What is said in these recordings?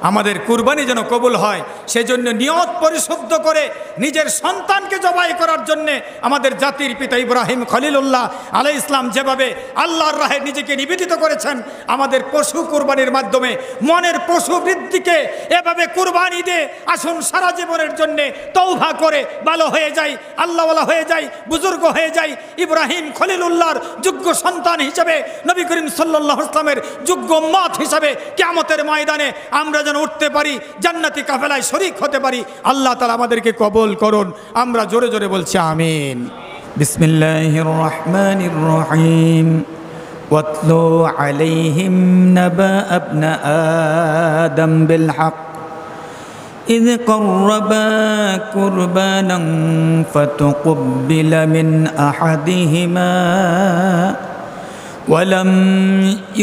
আমাদের কুরবানি যেন কবুল হয়, সেজন্য নিয়ত পরিশুদ্ধ করে নিজের সন্তানকে জবাই করার জন্য আমাদের জাতির পিতা ইব্রাহিম খলিলুল্লাহ আলাইহিস ইসলাম যেভাবে আল্লাহর রাহে নিজেকে নিবেদিত করেছেন, আমাদের পশু কুরবানির মাধ্যমে মনের পশু বৃদ্ধিকে এভাবে কুরবানি দিয়ে আসুন সারা জীবনের জন্য তওবা করে ভালো হয়ে যাই, আল্লাহওয়ালা হয়ে যাই, বুজুর্গ হয়ে যাই, ইব্রাহিম খলিলুল্লাহর যোগ্য সন্তান হিসেবে, নবী করিম সাল্লাল্লাহু আলাইহি ওয়াসাল্লামের যোগ্য উম্মত হিসেবে কিয়ামতের ময়দানে আমরা যেন উঠতে পারি, জান্নাতি কাফেলায় শরীক হতে পারি। আল্লাহ তাআলা আমাদেরকে কবুল করুন। আমরা জোরে জোরে বলছি আমিন। বিসমিল্লাহির রহমানির রহিম। ওয়াতলু আলাইহিম নাবা ইবনা আদম বিল হক إذ قربا قربانا فتقبل من أحدهما ولم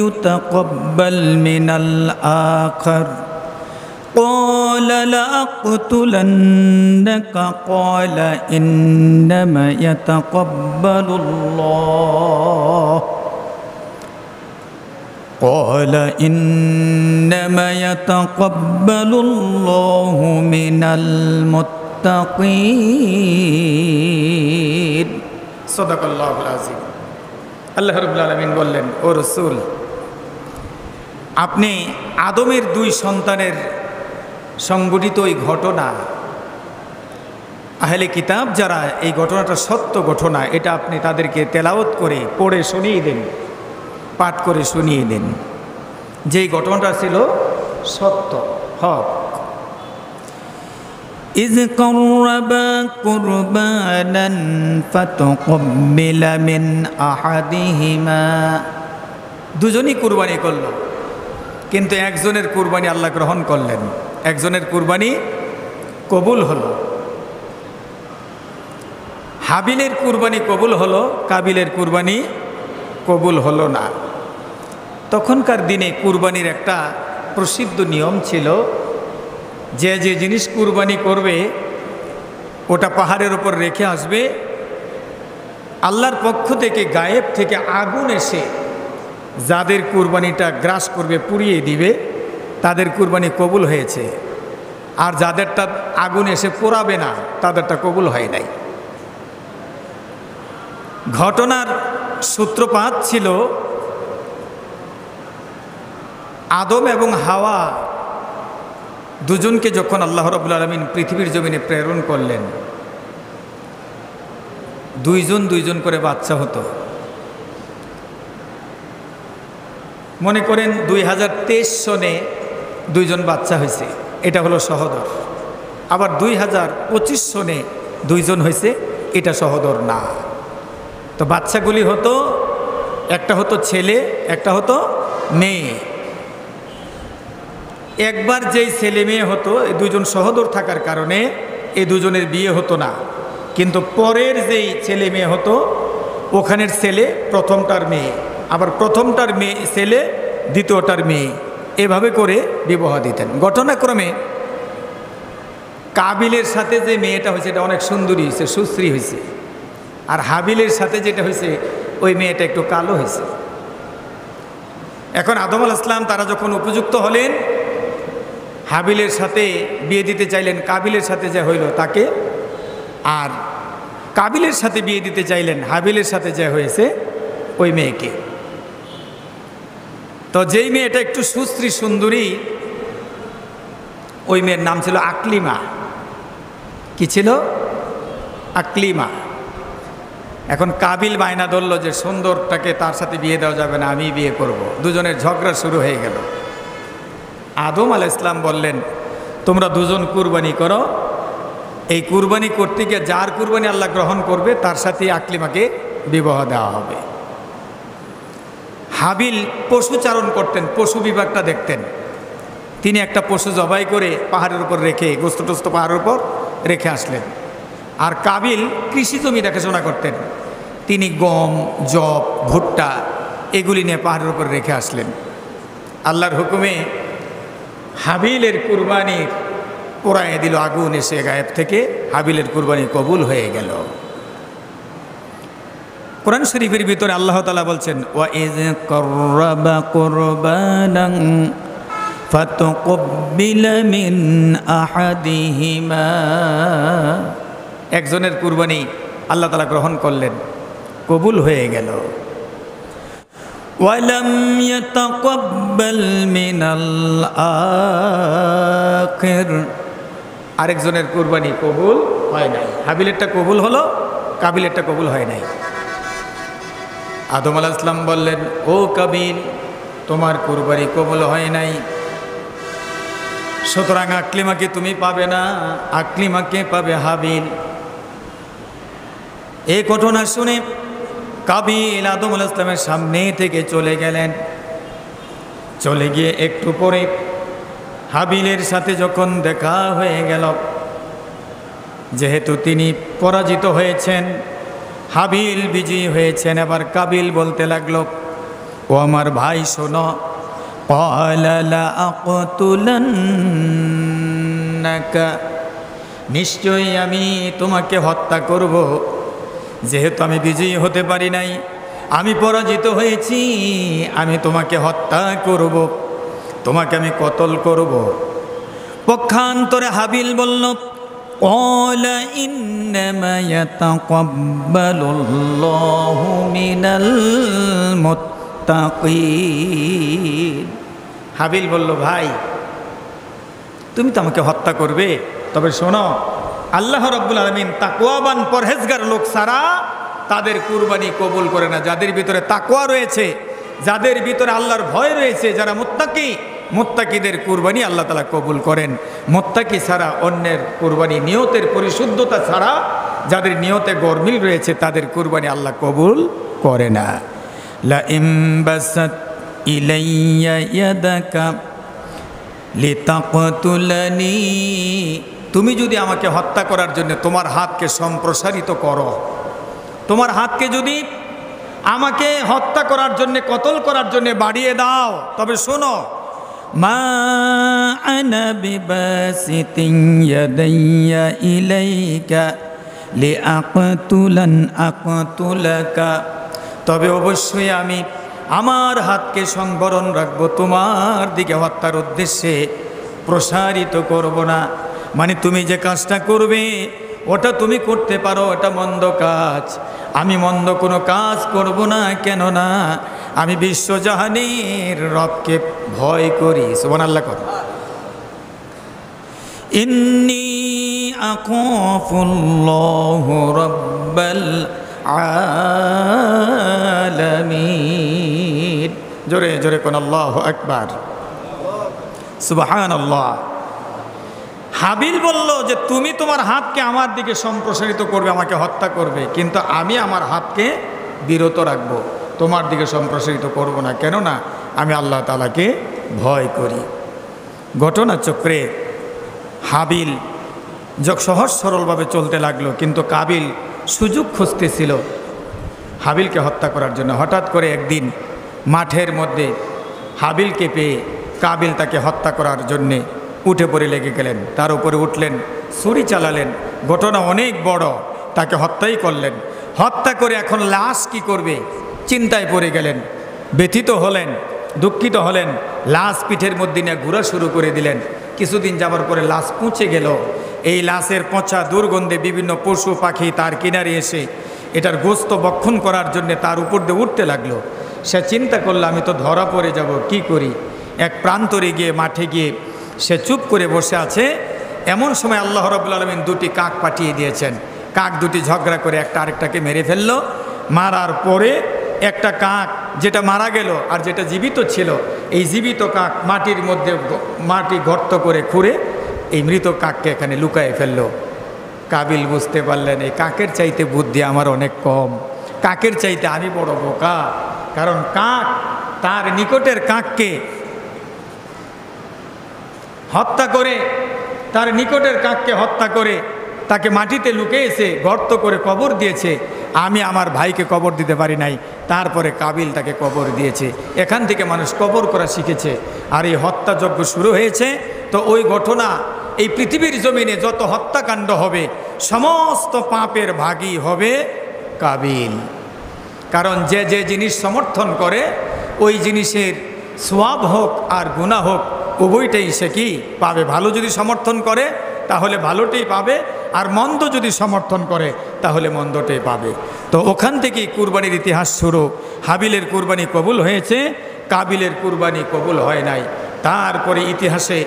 يتقبل من الآخر قال لأقتلنك قال إنما يتقبل الله قال إنما يتقبل الله من المتقين صدق الله العظيم। আল্লাহ রাব্বুল আলামিন বললেন, ও রাসূল, আপনি আদমের দুই সন্তানের সংঘটিত এই ঘটনা, আহলে কিতাব যারা এই ঘটনাটা সত্য ঘটনা, এটা আপনি তাদেরকে তেলাওয়াত করে পড়ে শুনিয়ে দেন, পাঠ করে শুনিয়ে দেন, যেই ঘটনাটা ছিল সত্য হক। إذ قربا قربانا فتقبل من أحدهما, দুজনই কুরবানি করল, কিন্তু একজনের কুরবানি আল্লাহ গ্রহণ করলেন, একজনের কুরবানি কবুল হলো। হাবিলের কুরবানি কবুল হলো, কাবিলের কুরবানি কবুল হলো না। তখনকার দিনে কুরবানির একটা প্রসিদ্ধ নিয়ম ছিল, যে যে জিনিস কুরবানি করবে ওটা পাহাড়ের ওপর রেখে আসবে, আল্লাহর পক্ষ থেকে গায়েব থেকে আগুন এসে যাদের কুরবানিটা গ্রাস করবে, পুড়িয়ে দিবে, তাদের কুরবানি কবুল হয়েছে, আর যাদেরটা আগুন এসে পোড়াবে না তাদেরটা কবুল হয় নাই। ঘটনার সূত্রপাত ছিল আদম এবং হাওয়া দুজনকে যখন আল্লাহ রাব্বুল আলামিন পৃথিবীর জমিনে প্রেরণ করলেন, দুইজন দুইজন করে বাচ্চা হতো। মনে করেন 2023 সনে দুইজন বাচ্চা হয়েছে, এটা হলো সহদর। আবার 2025 সনে দুইজন হয়েছে, এটা সহদর না। তো বাচ্চাগুলি হতো, একটা হতো ছেলে, একটা হতো মেয়ে। একবার যেই ছেলে মেয়ে হতো, এই দুজন সহদর থাকার কারণে এই দুজনের বিয়ে হতো না, কিন্তু পরের যেই ছেলে মেয়ে হতো, ওখানের ছেলে প্রথমটার মেয়ে, আবার প্রথমটার মেয়ে ছেলে দ্বিতীয়টার মেয়ে, এভাবে করে বিবাহ দিতেন। ঘটনাক্রমে কাবিলের সাথে যে মেয়েটা হয়েছে এটা অনেক সুন্দরী হয়েছে, সুশ্রী হয়েছে, আর হাবিলের সাথে যেটা হয়েছে ওই মেয়েটা একটু কালো হয়েছে। এখন আদম আলাইহিস সালাম তারা যখন উপযুক্ত হলেন, হাবিলের সাথে বিয়ে দিতে চাইলেন কাবিলের সাথে যা হইল তাকে, আর কাবিলের সাথে বিয়ে দিতে চাইলেন হাবিলের সাথে যা হয়েছে ওই মেয়েকে। তো যেই মেয়েটা একটু সুশ্রী সুন্দরী, ওই মেয়ের নাম ছিল আকলিমা। কি ছিল? আকলিমা। এখন কাবিল বায়না ধরল যে সুন্দরটাকে তার সাথে বিয়ে দেওয়া যাবে না, আমি বিয়ে করব। দুজনের ঝগড়া শুরু হয়ে গেল। আদম আলাইহিস সালাম বললেন, তোমরা দুজন কুরবানি করো, এই কুরবানি করতে গিয়ে যার কুরবানি আল্লাহ গ্রহণ করবে তার সাথে আকলিমাকে বিবাহ দেওয়া হবে। হাবিল পশু চারণ করতেন, পশু বিভাগটা দেখতেন। তিনি একটা পশু জবাই করে পাহাড়ের উপর রেখে, গোস্ত টোস্ত পাহাড়ের উপর রেখে আসলেন। আর কাবিল কৃষি জমি দেখাশোনা করতেন, তিনি গম, জব, ভুট্টা এগুলি নিয়ে পাহাড়ের উপর রেখে আসলেন। আল্লাহর হুকুমে হাবিলের কুরবানি পোড়ায় দিল আগুন এসে গায়েব থেকে, হাবিলের কুরবানি কবুল হয়ে গেল। কোরআন শরীফের ভিতরে আল্লাহ তাআলা বলছেন, ওয়া ইয কররাবা কুরবানান فَتُقُبِّلَ مِنْ أَحَدِهِمَا একজনের কুরবানি আল্লাহ তাআলা গ্রহণ করলেন, কবুল হয়ে গেল। وَلَمْ يَتَقَبَّلْ مِنَ الْآخِرِ আরেকজনের কুরবানি কবুল হয় নাই। হাবিলেরটা কবুল হলো, কাবিলেরটা কবুল হয় নাই। আদম আলাইহিস সালাম বললেন, ও কাবিল, তোমার কুরবানি কবুল হয় নাই, সুতরাং আকলিমাকে তুমি পাবে না, আকলিমাকে পাবে হাবিল। এই ঘটনা শুনে কাবিল আদম আলাইহিস সালামের সামনে থেকে চলে গেলেন। চলে গিয়ে একটু পরে হাবিলের সাথে যখন দেখা হয়ে গেল, যেহেতু তিনি পরাজিত হয়েছেন, হাবিল বিজয়ী হয়েছেন, এবার কাবিল বলতে লাগলো, ও আমার ভাই শোনো, ক্বালা লা আक़তুলান্নাকা, নিশ্চয়ই আমি তোমাকে হত্যা করব। যেহেতু আমি বিজয়ী হতে পারি নাই, আমি পরাজিত হয়েছি, আমি তোমাকে হত্যা করব, তোমাকে আমি কতল করব। পক্ষান্তরে হাবিল বলল, ক্বালা ইন্নামা ইয়াতাকাব্বালুল্লাহু মিনাল মুত্তাকিন। হাবিল বলল, ভাই তুমি তো আমাকে হত্যা করবে, তবে শোনো, আল্লাহ রাব্বুল আলামিন তাকওয়াবান পরহেজগার লোক ছাড়া তাদের কুরবানি কবুল করে না। যাদের ভিতরে তাকওয়া রয়েছে, যাদের ভিতরে আল্লাহর ভয় রয়েছে, যারা মুত্তাকি, মুত্তাকিদের কুরবানি আল্লাহ তাআলা কবুল করেন। মুত্তাকি ছাড়া অন্যের কুরবানি, নিয়তের পরিশুদ্ধতা ছাড়া যাদের নিয়তে গরমিল রয়েছে, তাদের কুরবানি আল্লাহ কবুল করে না। লা ইম বাসাত ইলাইয়া ইয়াদাকা লিতাকতুলানি, তুমি যদি আমাকে হত্যা করার জন্য তোমার হাতকে সম্প্রসারিত করো, তোমার হাতকে যদি আমাকে হত্যা করার জন্য, কতল করার জন্য বাড়িয়ে দাও, তবে শোনো, মা আনা বিবাসিতিন ইয়াদাইয়া ইলাইকা লিআকতুলাকা, তবে অবশ্যই আমি আমার হাতকে সংবরণ রাখবো, তোমার দিকে হত্যার উদ্দেশ্যে প্রসারিত করব না। মানে তুমি যে কাজটা করবে ওটা তুমি করতে পারো, ওটা মন্দ কাজ, আমি মন্দ কোনো কাজ করব না, কেননা আমি বিশ্বজাহানের রবকে ভয় করি। সুবহানাল্লাহ কর। ইন্নী আখাফুল্লাহু রাব্বাল আলামিন। জোরে জোরে কোন আল্লাহু আকবার, সুবহানাল্লাহ। হাবিল বলল যে তুমি তোমার হাতকে আমার দিকে সম্প্রসারিত করবে, আমাকে হত্যা করবে, কিন্তু আমি আমার হাতকে বিরত রাখবো, তোমার দিকে সম্প্রসারিত করব না, কেননা আমি আল্লাহ তাআলাকে ভয় করি। ঘটনাচক্রে হাবিল সহজ সরলভাবে চলতে লাগলো, কিন্তু কাবিল সুযোগ খুঁজতেছিল হাবিলকে হত্যা করার জন্য। হঠাৎ করে একদিন মাঠের মধ্যে হাবিলকে পেয়ে কাবিল তাকে হত্যা করার জন্যে উঠে পড়ে লেগে গেলেন, তার উপরে উঠলেন, ছুরি চালালেন, ঘটনা অনেক বড়, তাকে হত্যাই করলেন। হত্যা করে এখন লাশ কি করবে চিন্তায় পড়ে গেলেন, ব্যথিত হলেন, দুঃখিত হলেন, লাশ পিঠের মধ্যে নিয়ে ঘোরা শুরু করে দিলেন। কিছুদিন যাবার পরে লাশ পৌঁছে গেল। এই লাশের পচা দুর্গন্ধে বিভিন্ন পশু পাখি তার কিনারে এসে এটার গোস্ত ভক্ষণ করার জন্য তার উপর দিয়ে উঠতে লাগলো। সে চিন্তা করলো, আমি তো ধরা পড়ে যাব, কি করি। এক প্রান্তরে গিয়ে, মাঠে গিয়ে সে চুপ করে বসে আছে। এমন সময় আল্লাহ রাব্বুল আলামিন দুটি কাক পাঠিয়ে দিয়েছেন। কাক দুটি ঝগড়া করে একটা আরেকটাকে মেরে ফেললো। মারার পরে একটা কাক যেটা মারা গেল আর যেটা জীবিত ছিল, এই জীবিত কাক মাটির মধ্যে মাটি গর্ত করে খুঁড়ে এই মৃত কাককে এখানে লুকায়ে ফেললো। কাবিল বুঝতে পারলেন এই কাকের চাইতে বুদ্ধি আমার অনেক কম, কাকের চাইতে আমি বড় বোকা। কারণ কাক তার নিকটের কাককে হত্যা করে, তার নিকটের কাককে হত্যা করে তাকে মাটিতে লুকিয়েছে, গর্ত করে কবর দিয়েছে। আমি আমার ভাইকে কবর দিতে পারি নাই, তারপরে কাবিল তাকে কবর দিয়েছে। এখান থেকে মানুষ কবর করা শিখেছে। আর এই হত্যাযজ্ঞ শুরু হয়েছে। তো ওই ঘটনা, এই পৃথিবীর জমিনে যত হত্যাকাণ্ড হবে সমস্ত পাপের ভাগী হবে কাবিল। কারণ যে যে জিনিস সমর্থন করে ওই জিনিসের সওয়াব হোক আর গুনাহ হোক উভয়টাই সে কি পাবে। ভালো যদি সমর্থন করে তাহলে ভালোটাই পাবে, আর মন্দ যদি সমর্থন করে তাহলে মন্দটাই পাবে। তো ওখান থেকেই কুরবানির ইতিহাস শুরু। হাবিলের কুরবানি কবুল হয়েছে, কাবিলের কুরবানি কবুল হয় নাই। তারপরে ইতিহাসে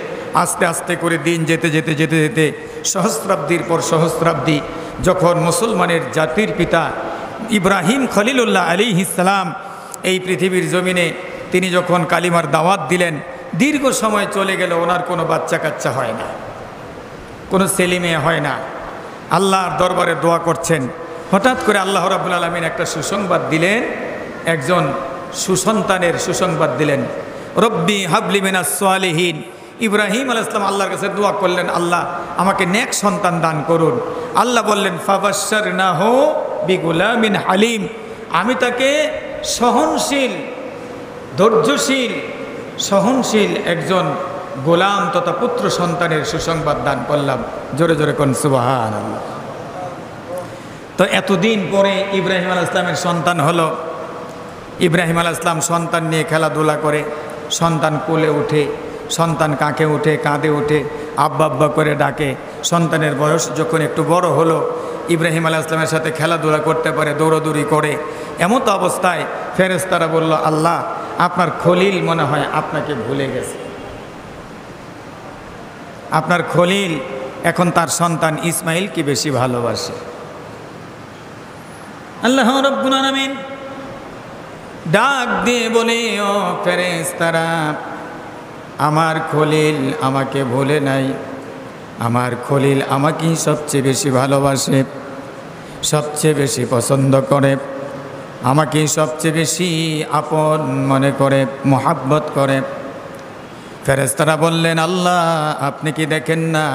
আস্তে আস্তে করে দিন যেতে যেতে যেতে যেতে সহস্রাব্দীর পর সহস্রাব্দী, যখন মুসলমানের জাতির পিতা ইব্রাহিম খলিলুল্লাহ আলাইহিস সালাম এই পৃথিবীর জমিনে তিনি যখন কালিমার দাওয়াত দিলেন, দীর্ঘ সময় চলে গেল, ওনার কোনো বাচ্চা কাচ্চা হয় না, কোনো ছেলে মেয়ে হয় না। আল্লাহর দরবারে দোয়া করছেন, হঠাৎ করে আল্লাহ রাব্বুল আলামিন একটা সুসংবাদ দিলেন, একজন সুসন্তানের সুসংবাদ দিলেন। রব্বি হাবলি মিনাস সালিহিন। ইব্রাহিম আলাইহিস সালাম আল্লাহর কাছে দোয়া করলেন, আল্লাহ আমাকে নেক সন্তান দান করুন। আল্লাহ বললেন ফাবাশশারনাহু বিগুলামিন হালিম, আমি তাকে সহনশীল, ধৈর্যশীল, সহনশীল একজন গোলাম তথা পুত্র সন্তানের সুসংবাদ দান করলাম। জোরে জোরে কোন সুবহানাল্লাহ। তো এতদিন পরে ইব্রাহিম আলাইহিস সালামের সন্তান হলো। ইব্রাহিম আলাইহিস সালাম সন্তান নিয়ে খেলাধুলা করে, সন্তান কোলে উঠে, সন্তান কাঁখে উঠে, কাঁধে উঠে আব্বা আব্বা করে ডাকে। সন্তানের বয়স যখন একটু বড় হলো, ইব্রাহিম আলাইহিস সালামের সাথে খেলাধুলা করতে পারে, দৌড়াদৌড়ি করে। এমত অবস্থায় ফেরেশতারা বলল, আল্লাহ আপনার খলিল মনে হয় আপনাকে ভুলে গেছে। আপনার খলিল এখন তার সন্তান ইসমাইলকে বেশি ভালোবাসে। আল্লাহ রাব্বুল আলামিন ডাক দিয়ে বলে, ও ফেরেশতারা, আমার খলিল আমাকে ভুলে নাই, আমার খলিল আমাকেই সবচেয়ে বেশি ভালোবাসে, সবচেয়ে বেশি পছন্দ করে, আমাকেই সবচেয়ে বেশি আপন মনে করে, মোহাব্বত করে। ফেরেশতারা বললেন, আল্লাহ আপনি কি দেখেন না,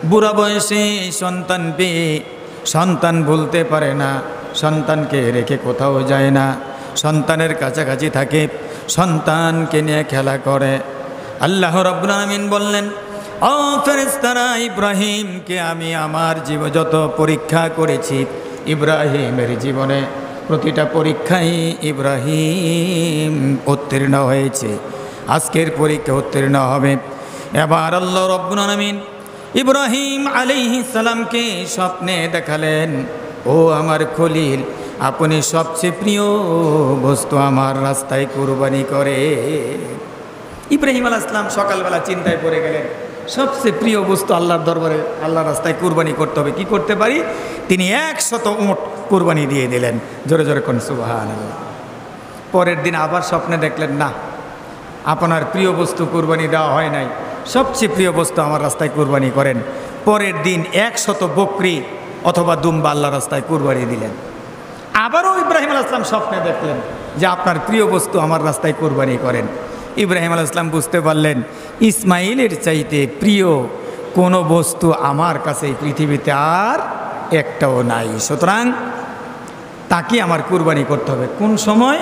বুড়া বয়সে সন্তান পেয়ে সন্তান ভুলতে পারে না, সন্তানকে রেখে কোথাও যায় না, সন্তানের কাছাকাছি থাকে, সন্তানকে নিয়ে খেলা করে। আল্লাহ রাব্বুল আলামিন বললেন, ও ফেরেশতারা, ইব্রাহিমকে আমি আমার যত পরীক্ষা করেছি, ইব্রাহিমের জীবনে প্রতিটা পরীক্ষায় ইব্রাহিম উত্তীর্ণ হয়েছে, আজকের পরীক্ষা উত্তীর্ণ হবে। এবার আল্লাহ রাব্বুল আলামিন ইব্রাহিম আলাইহিস সালামকে স্বপ্নে দেখালেন, ও আমার খলিল, আপনি সবচেয়ে প্রিয় বস্তু আমার রাস্তায় কুরবানি করে। ইব্রাহিম আলাইহিস সালাম সকালবেলা চিন্তায় পড়ে গেলেন, সবচেয়ে প্রিয় বস্তু আল্লাহর দরবারে, আল্লাহর রাস্তায় কুরবানি করতে হবে, কি করতে পারি? তিনি 100 উট কুরবানি দিয়ে দিলেন। জোরে জোরে কোন সুবহানাল্লাহ। পরের দিন আবার স্বপ্নে দেখলেন, না, আপনার প্রিয় বস্তু কুরবানি দেওয়া হয় নাই, সবচেয়ে প্রিয় বস্তু আমার রাস্তায় কুরবানি করেন। পরের দিন 100 বকরি অথবা দুম্বা আল্লাহর রাস্তায় কুরবানি দিলেন। আবারও ইব্রাহিম আলাইহিস সালাম স্বপ্নে দেখলেন যে আপনার প্রিয় বস্তু আমার রাস্তায় কুরবানি করেন। ইব্রাহিম আলাইহিস সালাম বুঝতে পারলেন, ইসমাইলের চাইতে প্রিয় কোনো বস্তু আমার কাছে এই পৃথিবীতে আর একটাও নাই, সুতরাং তাকে আমার কুরবানি করতে হবে। কোন সময়?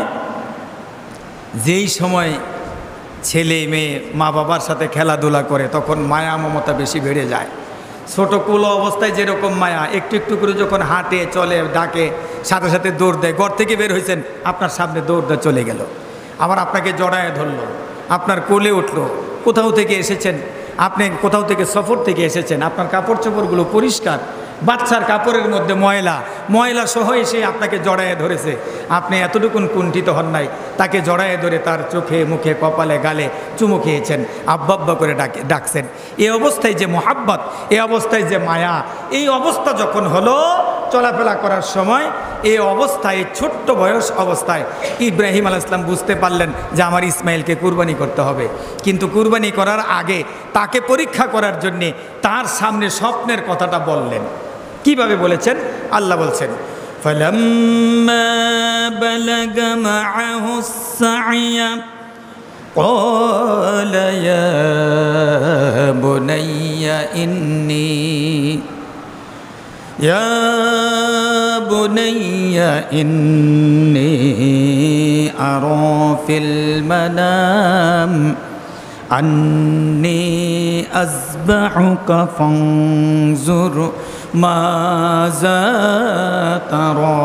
যেই সময় ছেলে মেয়ে মা বাবার সাথে খেলাধুলা করে, তখন মায়া মমতা বেশি বেড়ে যায়। ছোট কুলো অবস্থায় যেরকম মায়া, একটু একটু করে যখন হাঁটে চলে, ডাকে, সাথে সাথে দৌড় দেয়। ঘর থেকে বের হয়েছেন, আপনার সামনে দৌড় দিয়ে চলে গেল, আবার আপনাকে জড়ায় ধরলো, আপনার কোলে উঠলো। কোথাও থেকে এসেছেন আপনি, কোথাও থেকে সফর থেকে এসেছেন, আপনার কাপড় চোপড়গুলো পরিষ্কার, বাচ্চার কাপড়ের মধ্যে ময়লা, ময়লা সহ এসে আপনাকে জড়ায় ধরেছে। আপনি এতটুকুন কুণ্ঠিত হন নাই, তাকে জড়ায় ধরে তার চোখে মুখে কপালে গালে চুমু খেয়েছেন, আব্বা আব্বা করে ডাকছেন। এই অবস্থায় যে মোহাব্বত, এই অবস্থায় যে মায়া, এই অবস্থা যখন হলো চলাফেরা করার সময়, এই অবস্থায়, ছোট্ট বয়স অবস্থায় ইব্রাহিম আলাইহিস সালাম বুঝতে পারলেন যে আমার ইসমাইলকে কুরবানি করতে হবে। কিন্তু কুরবানি করার আগে তাকে পরীক্ষা করার জন্যে তার সামনে স্বপ্নের কথাটা বললেন। কিভাবে বলেছেন? আল্লাহ বলছেন, ফালাম্মা বালাগা মাআহুস সা'য়া ক্বালা ইয়া বুনাইয়া ইন্নী আরা ফিল মানাম আন্নী আযবাহুকা ফানজুর মাযা তারা।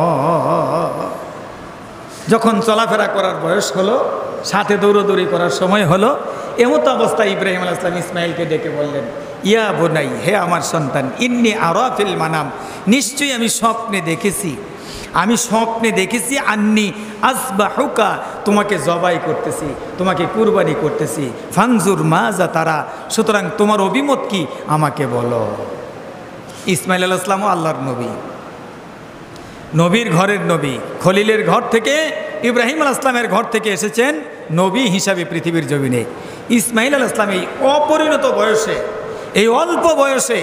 যখন চলাফেরা করার বয়স হলো, সাথে দৌড়দৌড়ি করার সময় হলো, এমত অবস্থায় ইব্রাহিম আলাইহিস সালাম ইসমাইলকে ডেকে বললেন, ইয়া বুনাই, হে আমার সন্তান, ইন্নী আরা ফিল মানাম, নিশ্চয়ই আমি স্বপ্নে দেখেছি আন্নি আসবাহুকা, তোমাকে জবাই করতেছি, তোমাকে কুরবানি করতেছি, ফানজুর মাজা তারা, সুতরাং তোমার অভিমত কি আমাকে বলো। ইসমাইল আলাইহিস সালামও আল্লাহর নবী, নবীর ঘরের নবী, খলিলের ঘর থেকে, ইব্রাহিম আলাইহিস সালামের ঘর থেকে এসেছেন নবী হিসাবে পৃথিবীর জমিনে। ইসমাইল আলাইহিস সালাম এই অপরিণত বয়সে, এই অল্প বয়সে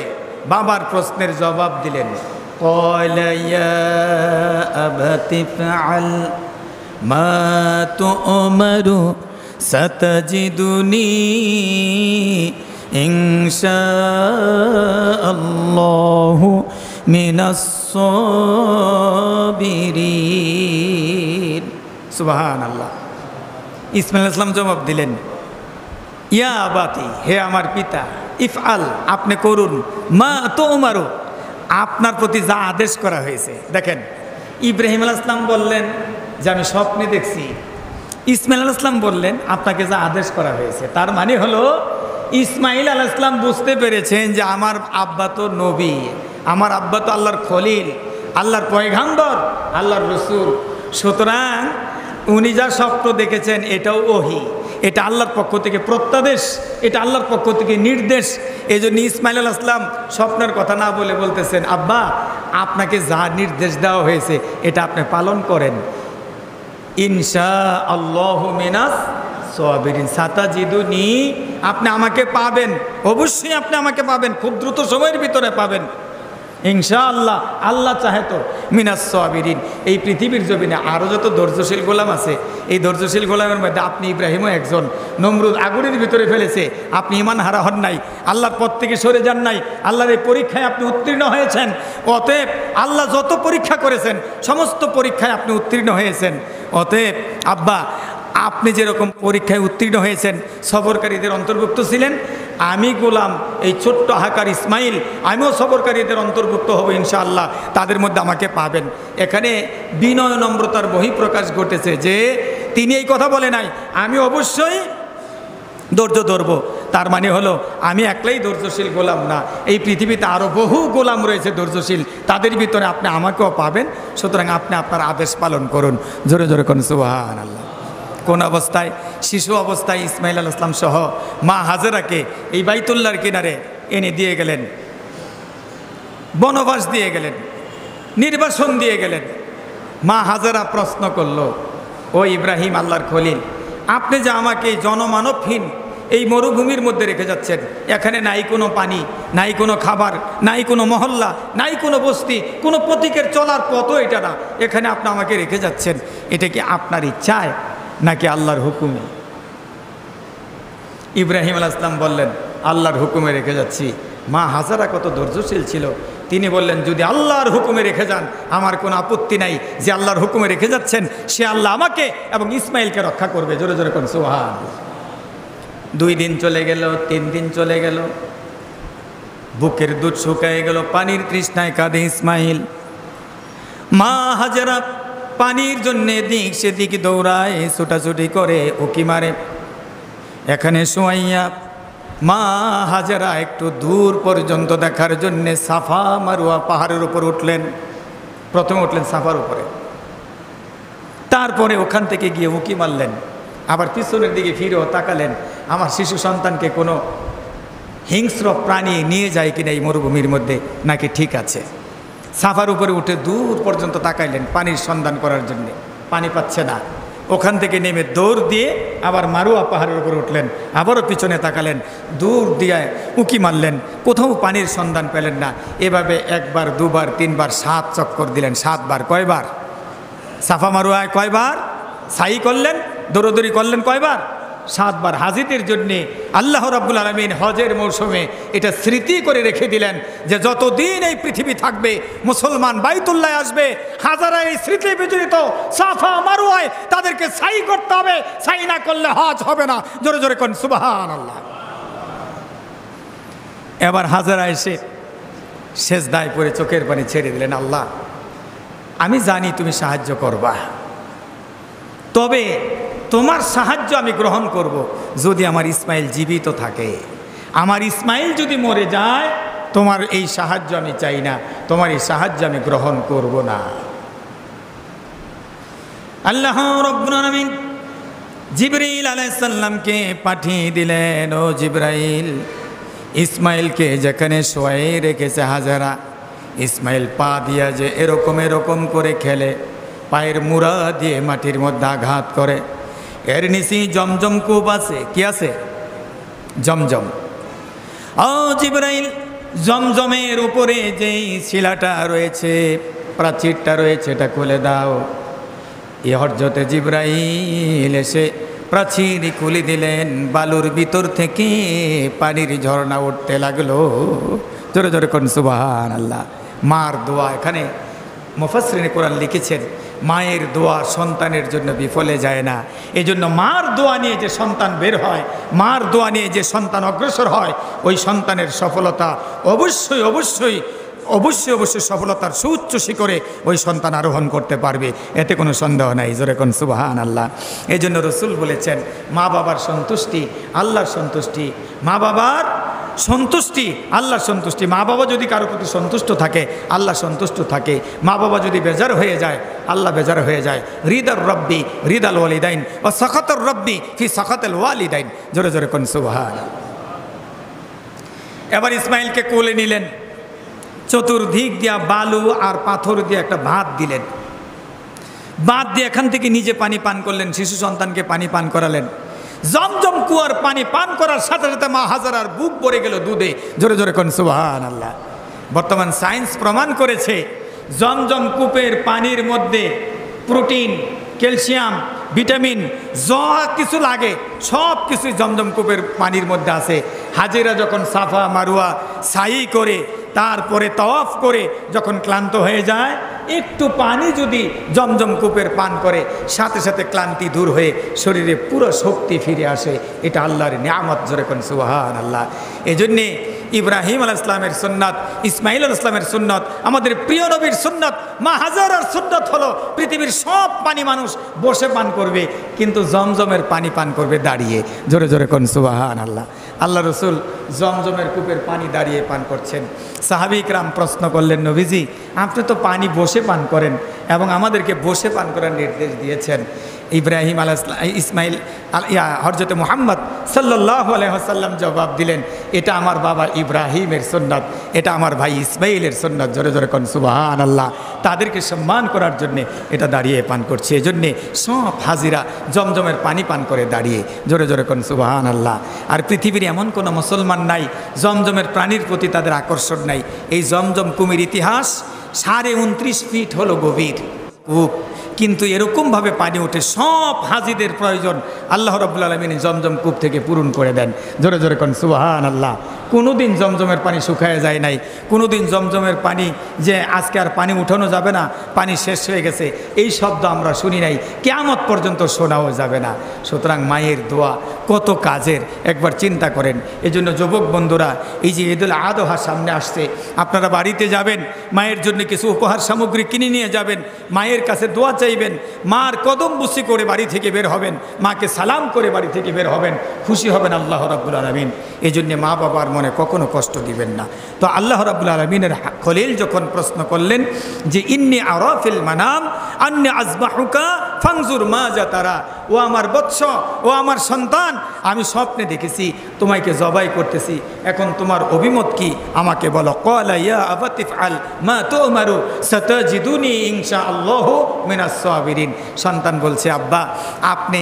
বাবার প্রশ্নের জবাব দিলেন। قال يا أبت افعل ما تؤمر ستجدني إن شاء الله من الصابرين। সুবহান আল্লাহ। ইসমাইল আলাইহিস সালাম জবাব দিলেন, ইয়া আবাতি, হে আমার পিতা, ইফআল, আপনি করুন, মা তুমারু, আপনার প্রতি যা আদেশ করা হয়েছে। দেখেন, ইব্রাহিম আলাইহিস সালাম বললেন যে আমি স্বপ্নে দেখছি, ইসমাইল আলাইহিস সালাম বললেন আপনাকে যা আদেশ করা হয়েছে। তার মানে হলো ইসমাইল আলাইহিস সালাম বুঝতে পেরেছেন যে আমার আব্বা তো নবী, আমার আব্বা তো আল্লাহর খলিল, আল্লাহর পয়গাম্বর, আল্লাহর রসুল। সুতরাং উনি যা স্বপ্ন দেখেছেন এটাও ওহী, এটা আল্লাহর পক্ষ থেকে প্রত্যাদেশ, এটা আল্লাহর পক্ষ থেকে নির্দেশ। এই জন্য ইসমাইল আলাইহিস সালাম স্বপ্নের কথা না বলে বলতেছেন, আব্বা আপনাকে যা নির্দেশ দেওয়া হয়েছে এটা আপনি পালন করেন। ইনশাআল্লাহু মিনাস সাবিরিন, সাতাজিদুনি, আপনি আমাকে পাবেন, অবশ্যই আপনি আমাকে পাবেন, খুব দ্রুত সময়ের ভিতরে পাবেন ইনশাআল্লাহ, আল্লাহ চাহে তো, মিনাস সাবিরিন। এই পৃথিবীর জমিনে আরও যত ধৈর্যশীল গোলাম আছে, এই ধৈর্যশীল গোলামের মধ্যে আপনি ইব্রাহিমও একজন। নমরুদ আগুনের ভিতরে ফেলেছে, আপনি ঈমান হারা হন নাই, আল্লাহর পথ থেকে সরে যান নাই, আল্লাহর এই পরীক্ষায় আপনি উত্তীর্ণ হয়েছেন। অতএব আল্লাহ যত পরীক্ষা করেছেন সমস্ত পরীক্ষায় আপনি উত্তীর্ণ হয়েছেন। অতএব আব্বা, আপনি যেরকম পরীক্ষায় উত্তীর্ণ হয়েছেন, সবরকারীদের অন্তর্ভুক্ত ছিলেন, আমি গোলাম এই ছোট্ট হাকার ইসমাইল, আমিও সবরকারীদের অন্তর্ভুক্ত হব ইনশাআল্লাহ, তাদের মধ্যে আমাকে পাবেন। এখানে বিনয় নম্রতার বহিঃপ্রকাশ ঘটেছে যে তিনি এই কথা বলে নাই আমি অবশ্যই ধৈর্য ধরব। তার মানে হলো আমি একলাই ধৈর্যশীল গোলাম না, এই পৃথিবীতে আরও বহু গোলাম রয়েছে ধৈর্যশীল, তাদের ভিতরে আপনি আমাকেও পাবেন। সুতরাং আপনি আপনার আদেশ পালন করুন। জোরে জোরে করুন সুবহানাল্লাহ। কোন অবস্থায়? শিশু অবস্থায় ইসমাইল আলাইহিস সালাম সহ মা হাজেরাকে এই বাইতুল্লাহর কিনারে এনে দিয়ে গেলেন, বনবাস দিয়ে গেলেন, নির্বাসন দিয়ে গেলেন। মা হাজেরা প্রশ্ন করল, ও ইব্রাহিম, আল্লাহর খলিল, আপনি যে আমাকে জনমানবহীন এই মরুভূমির মধ্যে রেখে যাচ্ছেন, এখানে নাই কোনো পানি, নাই কোনো খাবার, নাই কোনো মহল্লা, নাই কোনো বস্তি, কোনো প্রতীকের চলার পথও এটা না, এখানে আপনি আমাকে রেখে যাচ্ছেন, এটা কি আপনার ইচ্ছায় নাকি আল্লাহর হুকুমে? ইব্রাহিম আলাইহিস সালাম বললেন, আল্লাহর হুকুমে রেখে যাচ্ছি। মা হাজারা কত ধৈর্যশীল ছিল, তিনি বললেন, যদি আল্লাহর হুকুমে রেখে যান আমার কোনো আপত্তি নাই, যে আল্লাহর হুকুমে রেখে যাচ্ছেন সে আল্লাহ আমাকে এবং ইসমাইলকে রক্ষা করবে। জোরে জোরে কোন সুবহানাল্লাহ। 2 দিন চলে গেল, 3 দিন চলে গেল, বুকের দুধ শুকায় গেল, পানির তৃষ্ণায় কাঁদে ইসমাইল। মা হাজারা পানির জন্যে দিক সেদিক দৌড়ায়, ছোটাছুটি করে, উকি মারে। এখানে সুমাইয়া মা হাজারা একটু দূর পর্যন্ত দেখার জন্যে সাফা মারুয়া পাহাড়ের উপর উঠলেন। প্রথমে উঠলেন সাফার উপরে, তারপরে ওখান থেকে গিয়ে উকি মারলেন, আবার পিছনের দিকে ফিরেও তাকালেন, আমার শিশু সন্তানকে কোনো হিংস্র প্রাণী নিয়ে যায় কিনা এই মরুভূমির মধ্যে, নাকি ঠিক আছে। সাফার উপরে উঠে দূর পর্যন্ত তাকাইলেন পানির সন্ধান করার জন্যে, পানি পাচ্ছে না। ওখান থেকে নেমে দৌড় দিয়ে আবার মারুয়া পাহাড়ের উপরে উঠলেন, আবারও পিছনে তাকালেন, দূর দিয়ে উঁকি মারলেন, কোথাও পানির সন্ধান পেলেন না। এভাবে 1 বার 2 বার 3 বার 7 চক্কর দিলেন। 7 বার। কয়বার? সাফা মারুয়ায় কয়বার সাই করলেন, দৌড়দৌড়ি করলেন কয়বার? 7 বার। হাজিদের জন্যে আল্লাহ রাব্বুল আলামিন হজের মৌসুমে এটা স্মৃতি করে রেখে দিলেন যে যতদিন এই পৃথিবী থাকবে মুসলমান বাইতুল্লাহ আসবে, হাজারা এই স্মৃতি বিজড়িত সাফা মারওয়ায় তাদেরকে সাই করতে হবে, সাই না করলে হজ হবে না। জোরে জোরে কোন সুবহানাল্লাহ। এবার হাজারা এসে সেজদায় পড়ে চোখের পানি ছেড়ে দিলেন, আল্লাহ আমি জানি তুমি সাহায্য করবা, তবে তোমার সাহায্য আমি গ্রহণ করব যদি আমার ইসমাইল জীবিত থাকে। আমার ইসমাইল যদি মরে যায় তোমার এই সাহায্য আমি চাই না, তোমার এই সাহায্য আমি গ্রহণ করব না। আল্লাহ রাব্বুল আলামিন জিবরাইল আলাইহিস সালামকে পাঠিয়ে দিলেন, ও জিবরাইল, ইসমাইলকে যেখানে শোয়াই রেখেছে হাজেরা, ইসমাইল পা দিয়া যে এরকম এরকম করে খেলে, পায়ের মুড়া দিয়ে মাটির মধ্যে আঘাত করে, এর নিচে জমজম কূপ আছে। কি আছে? জমজম। ও জিবরাইল, জমজমের উপরে যেই শিলাটা রয়েছে, প্রাচীরটা রয়েছে, এটা খুলে দাও। এই হযরতে জিবরাইল এসে প্রাচীর খুলে দিলেন, বালুর ভিতর থেকে পানির ঝর্ণা উঠতে লাগলো। জোরে জোরে কোন সুবহানাল্লাহ। মার দোয়া, এখানে মুফাসসিরিনে কোরআন লিখেছেন মায়ের দোয়া সন্তানের জন্য বিফলে যায় না। এই জন্য মার দোয়া নিয়ে যে সন্তান বের হয়, মার দোয়া নিয়ে যে সন্তান অগ্রসর হয়, ওই সন্তানের সফলতা অবশ্যই অবশ্যই অবশ্যই অবশ্যই সফলতার সুউচ্চ শিখরে ওই সন্তান আরোহণ করতে পারবে, এতে কোনো সন্দেহ নাই। জোরে কোন সুবহানাল্লাহ। এই জন্য রসুল বলেছেন মা বাবার সন্তুষ্টি আল্লাহর সন্তুষ্টি, মা বাবার সন্তুষ্টি আল্লাহর সন্তুষ্টি। মা বাবা যদি কারো প্রতি সন্তুষ্ট থাকে আল্লাহ সন্তুষ্ট থাকে, মা বাবা যদি বেজার হয়ে যায় আল্লাহ বেজার হয়ে যায়। রিদার রব্বি রিদাল ওয়ালিদাইন ও সাখাতুর রব্বি ফি সাখাতিল ওয়ালিদাইন। জোরে জোরে কোন সুবহানাল্লাহ। এবার ইসমাইলকে কোলে নিলেন, চতুর্দিক দিয়া বালু আর পাথর দিয়ে একটা বাঁধ দিলেন, বাঁধ দিয়ে এখান থেকে নিজে পানি পান করলেন, শিশু সন্তানকে পানি পান করালেন। জমজম কুয়ার পানি পান করার সাথে সাথে মা হাজারার বুক ভরে গেল দুধে। জোরে জোরে কোন সুবহানাল্লাহ। বর্তমান সায়েন্স প্রমাণ করেছে জমজম কূপের পানির মধ্যে প্রোটিন, ক্যালসিয়াম, ভিটামিন যা কিছু লাগে সব কিছুই জমজম কূপের পানির মধ্যে আছে। হাজিরা যখন সাফা মারুয়া সাই করে তারপরে তওয়াফ করে যখন ক্লান্ত হয়ে যায়, একটু পানি যদি জমজম কূপের পান করে সাথে সাথে ক্লান্তি দূর হয়ে শরীরে পুরো শক্তি ফিরে আসে। এটা আল্লাহর নিয়ামত। জোরে কোন সুবহানাল্লাহ। এজন্যে ইব্রাহিম আলাইহিস সালামের সুন্নাত, ইসমাইল আলাইহিস সালামের সুন্নাত, আমাদের প্রিয় নবীর সুন্নাত, মা হাজারার সুন্নাত হলো পৃথিবীর সব পানি মানুষ বসে পান করবে, কিন্তু জমজমের পানি পান করবে দাঁড়িয়ে। জোরে জোরে কোন সুবহানাল্লাহ। আল্লাহ রসুল জমজমের কূপের পানি দাঁড়িয়ে পান করছেন। সাহাবী ইকরাম প্রশ্ন করলেন, নবীজি আপনি তো পানি বসে পান করেন এবং আমাদেরকে বসে পান করার নির্দেশ দিয়েছেন। ইব্রাহিম আলাইহিস ইসমাইল হযরত মুহাম্মদ সাল্লাল্লাহু আলাইহি ওয়াসাল্লাম জবাব দিলেন, এটা আমার বাবা ইব্রাহিমের সুন্নাত, এটা আমার ভাই ইসমাইলের সুন্নাত। জোরে জোরে কোন সুবহানাল্লাহ। তাদেরকে সম্মান করার জন্যে এটা দাঁড়িয়ে পান করছে। এজন্যে সব হাজিরা জমজমের পানি পান করে দাঁড়িয়ে। জোরে জোরে কোন সুবহানাল্লাহ। আর পৃথিবীর এমন কোনো মুসলমান নাই জমজমের প্রাণীর প্রতি তাদের আকর্ষণ নাই। এই জমজম কুমির ইতিহাস 29.5 ফিট হলো গভীর কূপ, কিন্তু এরকমভাবে পানি ওঠে, সব হাজিদের প্রয়োজন আল্লাহ রাব্বুল আলামিন জমজম কূপ থেকে পূরণ করে দেন। জোরে জোরে কোন সুবহানাল্লাহ। কোনোদিন জমজমের পানি শুকায় যায় নাই, কোনোদিন জমজমের পানি যে আজকে আর পানি উঠানো যাবে না, পানি শেষ হয়ে গেছে, এই শব্দ আমরা শুনি নাই, কিয়ামত পর্যন্ত শোনাও যাবে না। সুতরাং মায়ের দোয়া কত কাজের একবার চিন্তা করেন। এই জন্য যুবক বন্ধুরা, এই যে ঈদুল আযহা সামনে আসছে, আপনারা বাড়িতে যাবেন, মায়ের জন্য কিছু উপহার সামগ্রী কিনে নিয়ে যাবেন, মায়ের কাছে দোয়া চাইবেন, মার কদম বুসি করে বাড়ি থেকে বের হবেন, মাকে সালাম করে বাড়ি থেকে বের হবেন, খুশি হবেন আল্লাহ রাব্বুল আলামিন। এই জন্যে মা বাবার মনে কখনো কষ্ট দিবেন না। তো আল্লাহ রাব্বুল আলামিনের খলিল যখন প্রশ্ন করলেন যে ইন্নী আরা ফিল মানাম আন্নী আযবাহুকা ফানজুর মাজা তারা, ও আমার বৎস, ও আমার সন্তান, আমি স্বপ্নে দেখেছি তোমাকে জবাই করতেছি, এখন তোমার অভিমত কি আমাকে বলো। ক্বালা ইয়া আবাতি ইফআল মা তু'মারু সাতাজিদুনি ইনশাআল্লাহু মিনাস সাবিরিন। সন্তান বলছে, আব্বা আপনি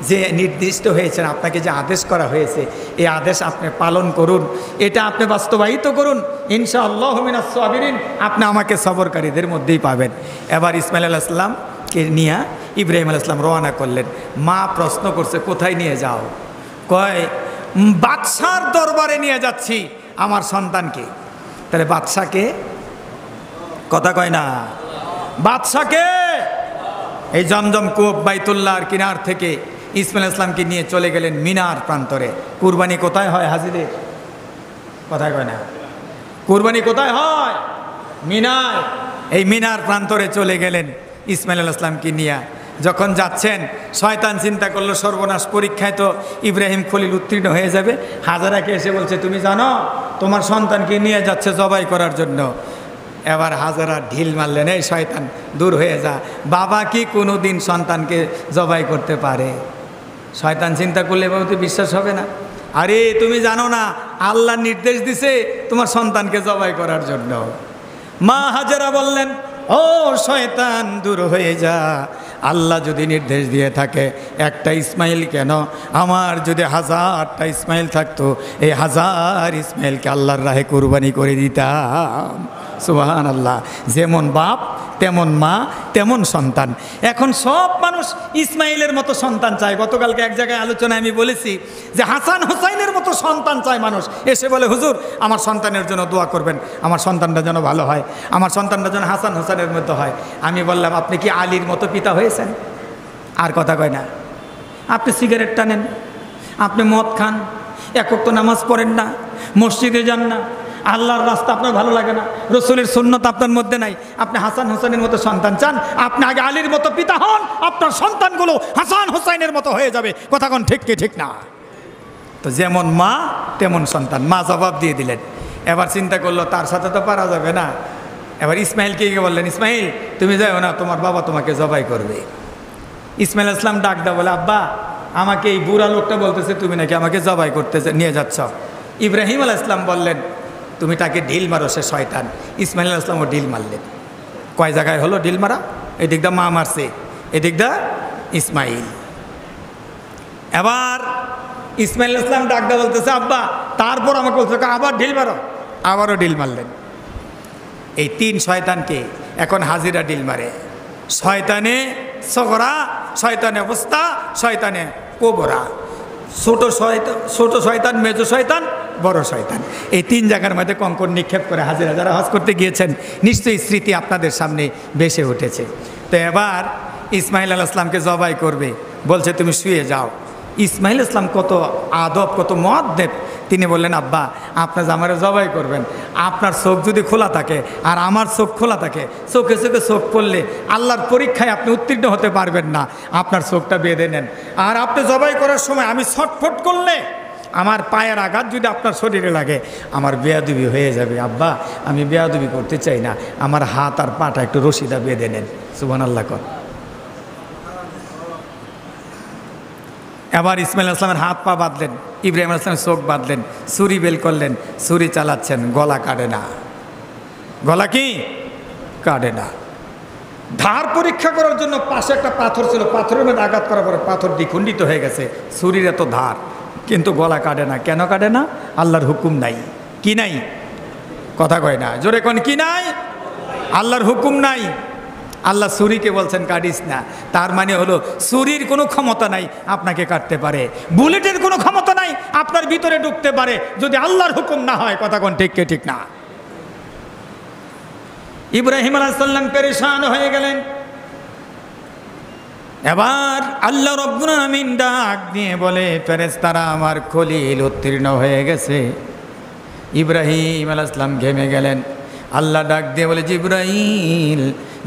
যে নির্দিষ্ট হয়েছেন, আপনাকে যে আদেশ করা হয়েছে, এই আদেশ আপনি পালন করুন, এটা আপনি বাস্তবায়িত করুন, ইনশাআল্লাহু মিনাস সাবিরিন, আপনি আমাকে সবরকারীদের মধ্যেই পাবেন। এবার ইসমাইল আলাইহিস সালামকে নিয়ে ইব্রাহিম আলাইহিস সালাম রওনা করলেন। মা প্রশ্ন করছে, কোথায় নিয়ে যাও? কয় বাদশার দরবারে নিয়ে যাচ্ছি আমার সন্তানকে। তাহলে বাদশাকে কথা কয় না, বাদশাকে। এই জমজম কূপ বাইতুল্লাহর কিনার থেকে ইসমাইল ইসলামকে নিয়ে চলে গেলেন মিনার প্রান্তরে। কুরবানি কোথায় হয় হাজিদের? কোথায় কয় না, কুরবানি কোথায় হয়? মিনার। এই মিনার প্রান্তরে চলে গেলেন ইসমাইল আলাইহিস সালামকে নিয়ে। যখন যাচ্ছেন শয়তান চিন্তা করলো সর্বনাশ, পরীক্ষায় তো ইব্রাহিম খলিল উত্তীর্ণ হয়ে যাবে। হাজারাকে এসে বলছে, তুমি জানো তোমার সন্তানকে নিয়ে যাচ্ছে জবাই করার জন্য। এবার হাজারা ঢিল মারলেন, এই শয়তান দূর হয়ে যা, বাবা কি কোনো দিন সন্তানকে জবাই করতে পারে? শয়তান চিন্তা করলে বাবু তো বিশ্বাস হবে না। আরে তুমি জানো না আল্লাহ নির্দেশ দিছে তোমার সন্তানকে জবাই করার জন্য। মা হাজারা বললেন, ও শয়তান দূর হয়ে যা, আল্লাহ যদি নির্দেশ দিয়ে থাকে একটা ইসমাইল কেন, আমার যদি 1000টা ইসমাইল থাকতো এই 1000 ইসমাইলকে আল্লাহর রাহে কুরবানি করে দিতাম। সুবহানাল্লাহ। যেমন বাপ তেমন মা তেমন সন্তান। এখন সব মানুষ ইসমাইলের মতো সন্তান চায়। গতকালকে এক জায়গায় আলোচনায় আমি বলেছি যে হাসান হোসাইনের মতো সন্তান চায় মানুষ। এসে বলে, হুজুর আমার সন্তানের জন্য দোয়া করবেন, আমার সন্তানটা যেন ভালো হয়, আমার সন্তানটা যেন হাসান হোসেনের মতো হয়। আমি বললাম, আপনি কি আলীর মতো পিতা হয়েছেন? আর কথা কয় না। আপনি সিগারেট টানেন, আপনি মদ খান, একক তো নামাজ পড়েন না, মসজিদে যান না, আল্লাহর রাস্তা আপনার ভালো লাগে না, রসুলের সুন্নত আপনার মধ্যে নাই। আপনি হাসান হোসেনের মতো সন্তান চান, আপনি আগে আলীর মতো পিতা হন, আপনার সন্তানগুলো হাসান হোসাইনের মতো হয়ে যাবে। কথা কোন ঠিক কি ঠিক না? তো যেমন মা তেমন সন্তান। মা জবাব দিয়ে দিলেন। এবার চিন্তা করলো তার সাথে তো পারা যাবে না। এবার ইসমাইলকে বললেন, ইসমাইল তুমি যাও না, তোমার বাবা তোমাকে জবাই করবে। ইসমাইল ইসলাম ডাক দা বলে, আব্বা আমাকে এই বুড়া লোকটা বলতেছে তুমি নাকি আমাকে জবাই করতে নিয়ে যাচ্ছ। ইব্রাহিম আলাইহিস সালাম বললেন, তুমি তাকে ঢিল মারো, সে শয়তান। ইসমাইল আলাইহিস সালামও ঢিল মারলেন। কয় জায়গায় হলো ঢিল মারা? এদিক দা মা মারছে, এদিক দা ইসমাইল। এবার ইসমাইল আলাইহিস সালাম ডাক দা বলতেছে, আব্বা তারপর আমাকে বলছে আবার ঢিল মারো। আবারও ঢিল মারলেন। এই 3 শয়তানকে এখন হাজিরা ঢিল মারে। শয়তানে সগরা, শয়তানে অবস্থা, শয়তানে কোবরা। ছোট শয়তান, মেজো শয়তান, বড় শয়তান। এই 3 জায়গার মধ্যে কঙ্কর নিক্ষেপ করে হাজিরা। যারা হজ করতে গিয়েছেন নিশ্চয়ই স্মৃতি আপনাদের সামনে ভেসে উঠেছে। তো এবার ইসমাইল আলাইহিস সালামকে জবাই করবে, বলছে তুমি শুয়ে যাও। ইসমাইল ইসলাম কত আদব, কত মুআদ্দেব। তিনি বললেন, আব্বা আপনার আমারে জবাই করবেন, আপনার চোখ যদি খোলা থাকে আর আমার চোখ খোলা থাকে, চোখে চোখে চোখ পড়লে আল্লাহর পরীক্ষায় আপনি উত্তীর্ণ হতে পারবেন না। আপনার চোখটা বেঁধে নেন। আর আপনি জবাই করার সময় আমি ছটফট করলে আমার পায়ের আঘাত যদি আপনার শরীরে লাগে আমার বেয়াদবি হয়ে যাবে। আব্বা আমি বেয়াদবি করতে চাই না, আমার হাত আর পাটা একটু রশিদা বেঁধে নেন। সুবহানাল্লাহ কর। এবার ইসমাইল আসলামের হাত পা বাঁধলেন, ইব্রাহিম আসলামের চোখ বাঁধলেন, ছুরি বেল করলেন, ছুরি চালাচ্ছেন, গলা কাটে না। গলা কি কাটে না। ধার পরীক্ষা করার জন্য পাশে একটা পাথর ছিল, পাথরের মধ্যে আঘাত করার পরে পাথর দ্বিখণ্ডিত হয়ে গেছে। ছুরির এত ধার, কিন্তু গলা কাটে না। কেন কাটে না? আল্লাহর হুকুম নাই। কি নাই? কথা কয় না, জোরে কোন কি নাই? আল্লাহর হুকুম নাই। আল্লাহ ছুরিকে বলছেন কাটিস না। তার মানে হলো ছুরির কোনো ক্ষমতা নাই আপনাকে কাটতে পারে, বুলেটের কোনো ক্ষমতা নাই আপনার ভিতরে ঢুকতে পারে, যদি আল্লাহর হুকুম না হয়। কথা কোন ঠিক কে ঠিক না? ইব্রাহিম আলাইহিস সালাম পেরেশান হয়ে গেলেন। এবার আল্লাহ রাব্বুল আমিন ডাক দিয়ে বলে, ফেরেশতারা আমার খলিল উত্তীর্ণ হয়ে গেছে। ইব্রাহিম আলাইহিস সালাম ঘেমে গেলেন। আল্লাহ ডাক দিয়ে বলে, জিবরাইল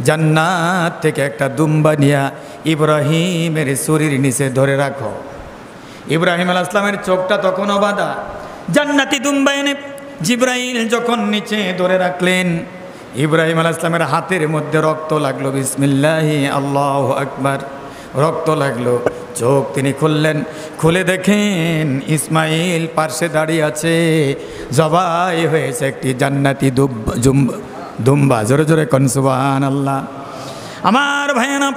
জান্নাত থেকে একটা দুম্বা নিয়া ইব্রাহিমের শরীর নিচে ধরে রাখো। ইব্রাহিম আলাইহিস সালামের চোখটা তখনও বাঁধা। জান্নাতি দুম্বা এনে জিবরাইল যখন নিচে ধরে রাখলেন, ইব্রাহিম আলাইহিস সালামের হাতের মধ্যে রক্ত লাগলো। বিসমিল্লাহি আল্লাহু আকবার। রক্ত লাগলো, চোখ তিনি খুললেন। খুলে দেখেন ইসমাইল পার্শ্বে দাঁড়িয়ে আছে, জবাই হয়েছে একটি জান্নাতি দুম্বা। জোরে জোরে কোন সুবহানাল্লাহ। আমার ভাইয়েরা,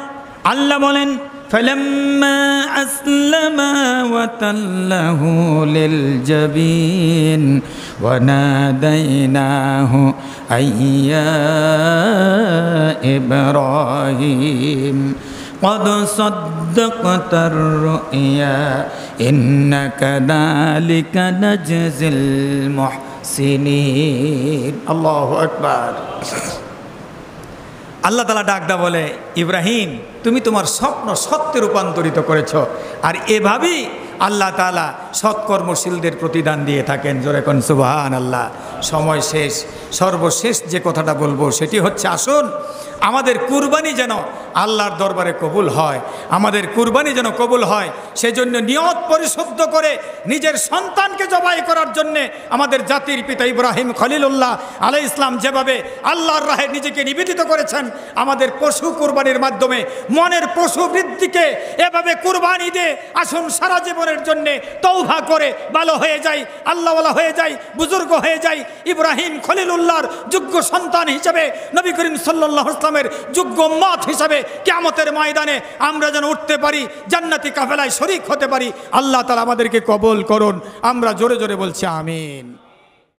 আল্লাহ বলেন, ফালাম্মা আসলামা ওয়া তাল্লাহু লিল জাবিন ওয়া নাদাইনাহু আইয়া ইব্রাহিম قد صدقت الرؤيا إنا كذلك نجزي المحسنين الله أكبر। আল্লাহ তাআলা ডাকদা বলে, ইব্রাহিম তুমি তোমার স্বপ্ন সত্যে রূপান্তরিত করেছ। আর এভাবেই আল্লাহ তাআলা সৎকর্মশীলদের প্রতিদান দিয়ে থাকেন। জোরে কোন সুবহানাল্লাহ। সময় শেষ। সর্বশেষ যে কথাটা বলবো সেটি হচ্ছে, আসুন আমাদের কুরবানি যেন আল্লাহর দরবারে কবুল হয়, আমাদের কুরবানি যেন কবুল হয়, সেজন্য নিয়ত পরিশুদ্ধ করে নিজের সন্তানকে জবাই করার জন্যে আমাদের জাতির পিতা ইব্রাহিম খলিলুল্লাহ আলাইহিস ইসলাম যেভাবে আল্লাহর রাহে নিজেকে নিবেদিত করেছেন, আমাদের পশু কুরবানির মাধ্যমে মনের পশু বৃদ্ধিকে এভাবে কুরবানি দিয়ে আসুন সারা জীবনের জন্যে তওবা করে ভালো হয়ে যাই, আল্লাহওয়ালা হয়ে যাই, বুজুর্গ হয়ে যাই, ইব্রাহিম খলিলুল্লাহর যোগ্য সন্তান হিসেবে, নবী করিম সাল্লাল্লাহু আলাইহি ওয়াসাল্লামের যোগ্য উম্মত হিসেবে কিয়ামতের ময়দানে আমরা যেন উঠতে পারি, জান্নাতি কাফেলায় শরীক হতে পারি। আল্লাহ তাআলা আমাদেরকে কবুল করুন। আমরা জোরে জোরে বলছি আমিন।